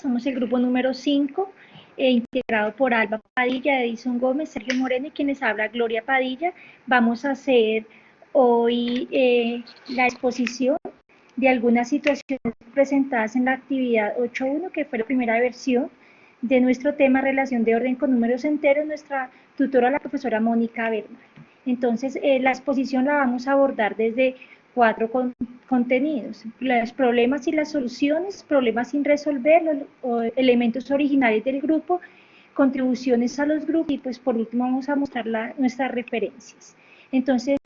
somos el grupo número 5, integrado por Alba Padilla, Edison Gómez, Sergio Moreno y quienes habla Gloria Padilla. Vamos a hacer hoy la exposición de algunas situaciones presentadas en la actividad 8.1, que fue la primera versión de nuestro tema relación de orden con números enteros, nuestra tutora, la profesora Mónica Berman. Entonces, la exposición la vamos a abordar desde 4 contenidos: los problemas y las soluciones, problemas sin resolver, los elementos originales del grupo, contribuciones a los grupos y pues por último vamos a mostrar nuestras referencias. Entonces,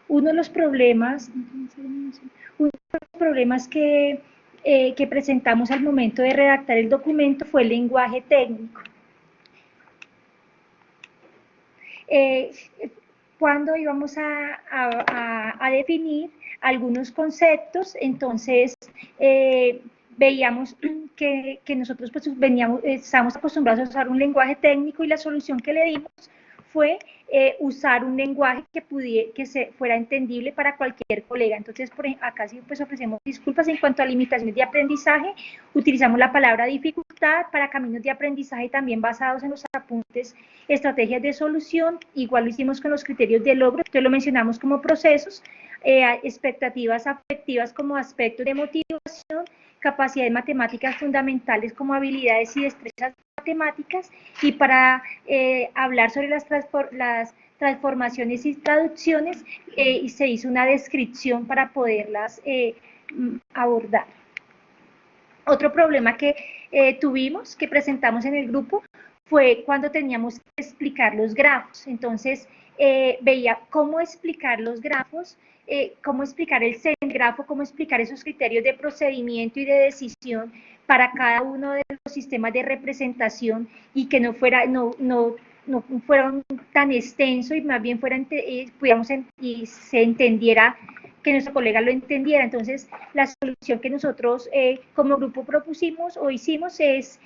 uno de los problemas que presentamos al momento de redactar el documento fue el lenguaje técnico. Cuando íbamos a definir algunos conceptos, entonces veíamos que nosotros pues estábamos acostumbrados a usar un lenguaje técnico y la solución que le dimos fue usar un lenguaje que fuera entendible para cualquier colega. Entonces, acá sí pues ofrecemos disculpas en cuanto a limitaciones de aprendizaje. Utilizamos la palabra dificultad para caminos de aprendizaje también basados en los apuntes, estrategias de solución. Igual lo hicimos con los criterios de logro, entonces lo mencionamos como procesos, expectativas afectivas como aspectos de motivación, capacidades matemáticas fundamentales como habilidades y destrezas matemáticas, y para hablar sobre las transformaciones y traducciones, y se hizo una descripción para poderlas abordar. Otro problema que tuvimos, que presentamos en el grupo, fue cuando teníamos que explicar los grafos. Entonces, veía cómo explicar los grafos, cómo explicar el grafo, cómo explicar esos criterios de procedimiento y de decisión para cada uno de los sistemas de representación, y que no fueran tan extenso y más bien y se entendiera, que nuestro colega lo entendiera. Entonces, la solución que nosotros como grupo propusimos o hicimos es,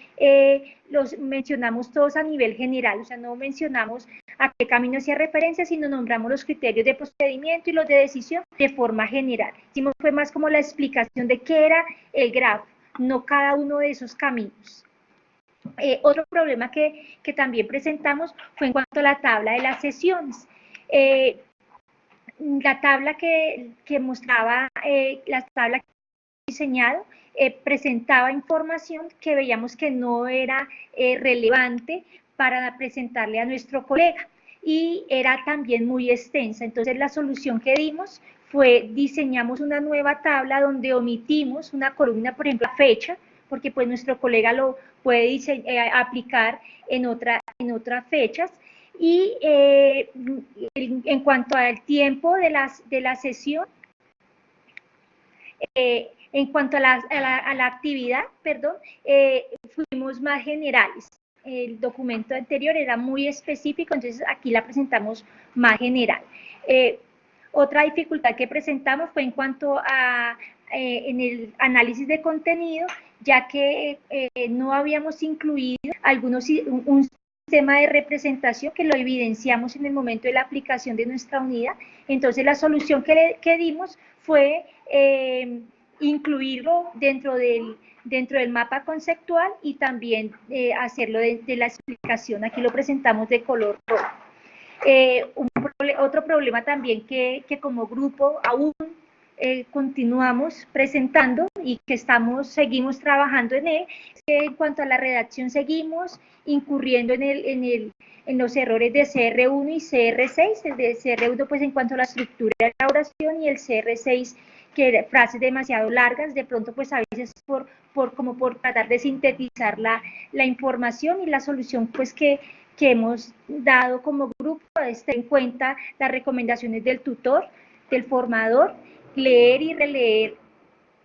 los mencionamos todos a nivel general, o sea, no mencionamos a qué camino hacía referencia, sino nombramos los criterios de procedimiento y los de decisión de forma general. Hicimos fue más como la explicación de qué era el grafo, no cada uno de esos caminos. Otro problema que también presentamos fue en cuanto a la tabla de las sesiones. La tabla que mostraba, la tabla que diseñado, presentaba información que veíamos que no era relevante para presentarle a nuestro colega, y era también muy extensa. Entonces, la solución que dimos fue, diseñamos una nueva tabla donde omitimos una columna, por ejemplo, la fecha, porque pues nuestro colega lo puede aplicar en otras fechas. Y en cuanto al tiempo de la sesión, en cuanto a la actividad, perdón, fuimos más generales. El documento anterior era muy específico, entonces aquí la presentamos más general. Otra dificultad que presentamos fue en cuanto a en el análisis de contenido, ya que no habíamos incluido un sistema de representación que lo evidenciamos en el momento de la aplicación de nuestra unidad. Entonces, la solución que dimos fue incluirlo dentro del mapa conceptual y también hacerlo de la explicación. Aquí lo presentamos de color rojo. Otro problema también que como grupo aún continuamos presentando y que seguimos trabajando en él, es que en cuanto a la redacción seguimos incurriendo en los errores de CR1 y CR6. El de CR1 pues en cuanto a la estructura de la oración, y el CR6 que frases demasiado largas, de pronto pues a veces por tratar de sintetizar la información, y la solución pues que hemos dado como grupo es tener en cuenta las recomendaciones del tutor, del formador, leer y releer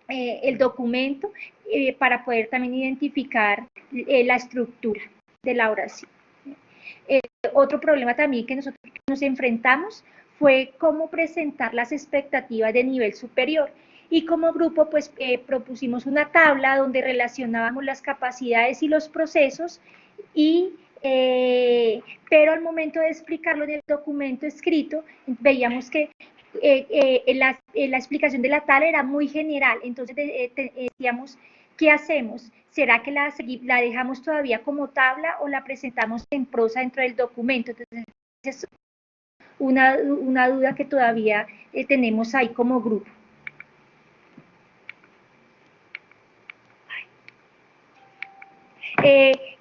el documento para poder también identificar la estructura de la oración. Otro problema también que nosotros nos enfrentamos fue cómo presentar las expectativas de nivel superior, y como grupo pues propusimos una tabla donde relacionábamos las capacidades y los procesos, pero al momento de explicarlo en el documento escrito veíamos que la explicación de la tabla era muy general. Entonces decíamos ¿qué hacemos? ¿Será que la dejamos todavía como tabla o la presentamos en prosa dentro del documento? Entonces, es una duda que todavía tenemos ahí como grupo.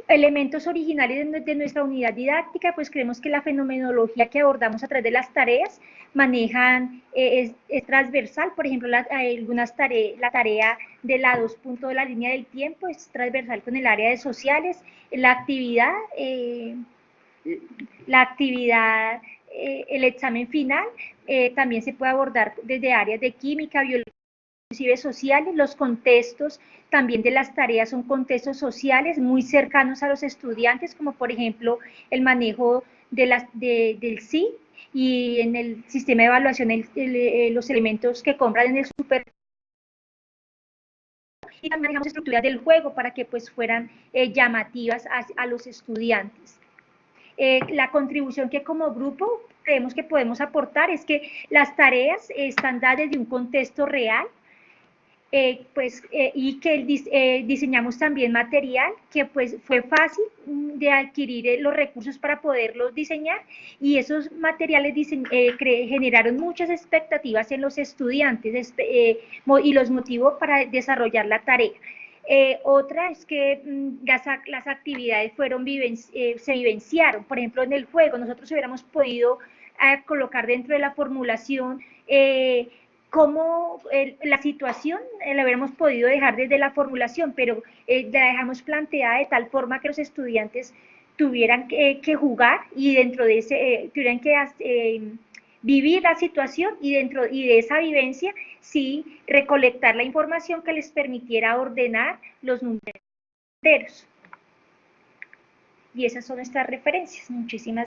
Elementos originales de nuestra unidad didáctica, pues creemos que la fenomenología que abordamos a través de las tareas manejan, es transversal. Por ejemplo, algunas tareas, la tarea de la 2 puntos de la línea del tiempo es transversal con el área de sociales. La actividad, el examen final, también se puede abordar desde áreas de química, biología, inclusive sociales. Los contextos también de las tareas son contextos sociales muy cercanos a los estudiantes, como por ejemplo el manejo del sí, y en el sistema de evaluación los elementos que compran en el super, y también manejamos estructuras del juego para que pues fueran llamativas a los estudiantes. La contribución que como grupo creemos que podemos aportar es que las tareas están dadas desde un contexto real, y que diseñamos también material que pues fue fácil de adquirir los recursos para poderlos diseñar, y esos materiales generaron muchas expectativas en los estudiantes, y los motivó para desarrollar la tarea. Otra es que las actividades se vivenciaron. Por ejemplo, en el juego nosotros hubiéramos podido colocar dentro de la formulación cómo la situación la hubiéramos podido dejar desde la formulación, pero la dejamos planteada de tal forma que los estudiantes tuvieran que jugar, y dentro de tuvieran que vivir la situación, y dentro de esa vivencia sí recolectar la información que les permitiera ordenar los números. Y esas son nuestras referencias. Muchísimas gracias.